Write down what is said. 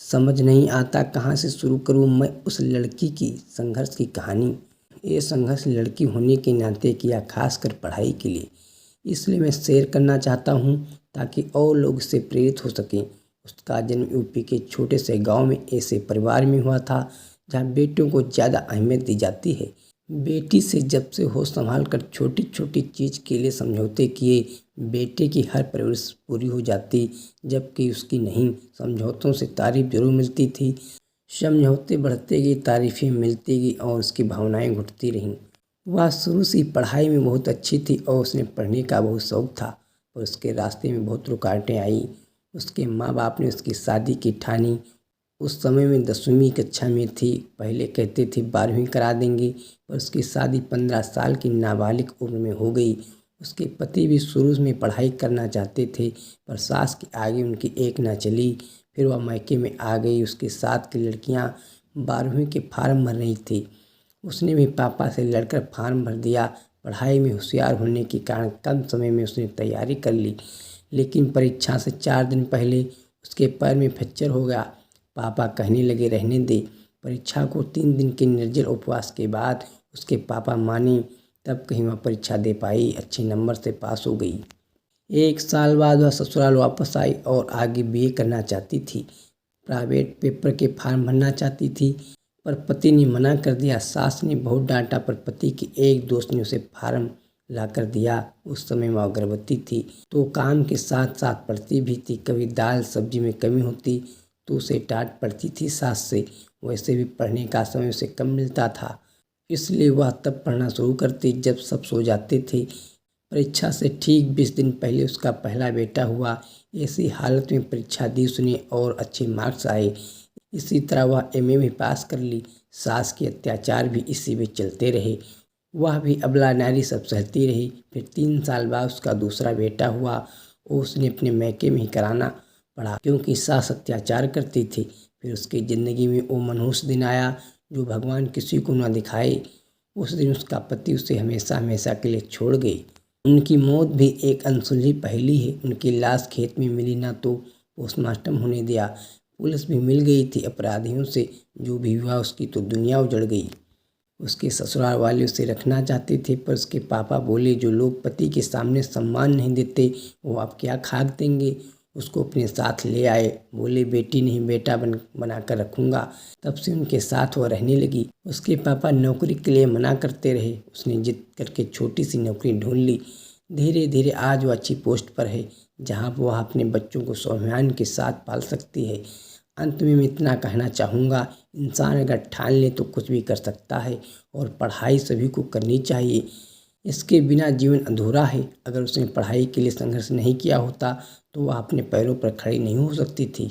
समझ नहीं आता कहाँ से शुरू करूँ मैं उस लड़की की संघर्ष की कहानी। ये संघर्ष लड़की होने के नाते किया, खासकर पढ़ाई के लिए। इसलिए मैं शेयर करना चाहता हूँ ताकि और लोग इससे प्रेरित हो सकें। उसका जन्म यूपी के छोटे से गांव में ऐसे परिवार में हुआ था जहाँ बेटियों को ज़्यादा अहमियत दी जाती है। बेटी से जब से होश संभाल कर छोटी छोटी चीज़ के लिए समझौते किए, बेटे की हर परवरिश पूरी हो जाती, जबकि उसकी नहीं। समझौतों से तारीफ जरूर मिलती थी, समझौते बढ़ते गए, तारीफें मिलती गई और उसकी भावनाएं घुटती रहीं। वह शुरू से पढ़ाई में बहुत अच्छी थी और उसने पढ़ने का बहुत शौक था, पर उसके रास्ते में बहुत रुकावटें आई। उसके माँ बाप ने उसकी शादी की ठानी। उस समय में 10वीं कक्षा में थी। पहले कहते थे 12वीं करा देंगे, पर उसकी शादी 15 साल की नाबालिग उम्र में हो गई। उसके पति भी शुरू में पढ़ाई करना चाहते थे, पर सास के आगे उनकी एक ना चली। फिर वह मायके में आ गई। उसके साथ की लड़कियां 12वीं के फार्म भर रही थी। उसने भी पापा से लड़कर फार्म भर दिया। पढ़ाई में होशियार होने के कारण कम समय में उसने तैयारी कर ली, लेकिन परीक्षा से 4 दिन पहले उसके पैर में फ्रैक्चर हो गया। पापा कहने लगे रहने दे। परीक्षा को 3 दिन के निर्जल उपवास के बाद उसके पापा माने, तब कहीं वह परीक्षा दे पाई। अच्छे नंबर से पास हो गई। 1 साल बाद वह ससुराल वापस आई और आगे बीए करना चाहती थी। प्राइवेट पेपर के फॉर्म भरना चाहती थी, पर पति ने मना कर दिया। सास ने बहुत डांटा, पर पति के एक दोस्त ने उसे फॉर्म ला कर दिया। उस समय वह गर्भवती थी, तो काम के साथ साथ पढ़ती भी थी। कभी दाल सब्जी में कमी होती तो उसे डांट पड़ती थी सास से। वैसे भी पढ़ने का समय उसे कम मिलता था, इसलिए वह तब पढ़ना शुरू करती जब सब सो जाते थे। परीक्षा से ठीक 20 दिन पहले उसका पहला बेटा हुआ। ऐसी हालत में परीक्षा दी उसने और अच्छे मार्क्स आए। इसी तरह वह एमए में पास कर ली। सास के अत्याचार भी इसी में चलते रहे। वह भी अबला नारी सब सहती रही। फिर 3 साल बाद उसका दूसरा बेटा हुआ और उसने अपने मैके में ही कराना पड़ा, क्योंकि सास अत्याचार करती थी। फिर उसकी ज़िंदगी में वो मनहूस दिन आया जो भगवान किसी को न दिखाए। उस दिन उसका पति उसे हमेशा हमेशा के लिए छोड़ गई। उनकी मौत भी एक अनसुलझी पहेली है। उनकी लाश खेत में मिली ना तो पोस्टमार्टम होने दिया। पुलिस भी मिल गई थी अपराधियों से। जो भी हुआ उसकी तो दुनिया उजड़ गई। उसके ससुराल वाले उसे रखना चाहते थे, पर उसके पापा बोले जो लोग पति के सामने सम्मान नहीं देते वो आप क्या खाक देंगे। उसको अपने साथ ले आए। बोले बेटी नहीं बेटा बना कर रखूँगा। तब से उनके साथ वह रहने लगी। उसके पापा नौकरी के लिए मना करते रहे। उसने जिद करके छोटी सी नौकरी ढूंढ ली। धीरे धीरे आज वो अच्छी पोस्ट पर है, जहाँ वह अपने बच्चों को स्वाभिमान के साथ पाल सकती है। अंत में मैं इतना कहना चाहूँगा, इंसान अगर ठान ले तो कुछ भी कर सकता है, और पढ़ाई सभी को करनी चाहिए। इसके बिना जीवन अधूरा है। अगर उसने पढ़ाई के लिए संघर्ष नहीं किया होता तो वह अपने पैरों पर खड़ी नहीं हो सकती थी।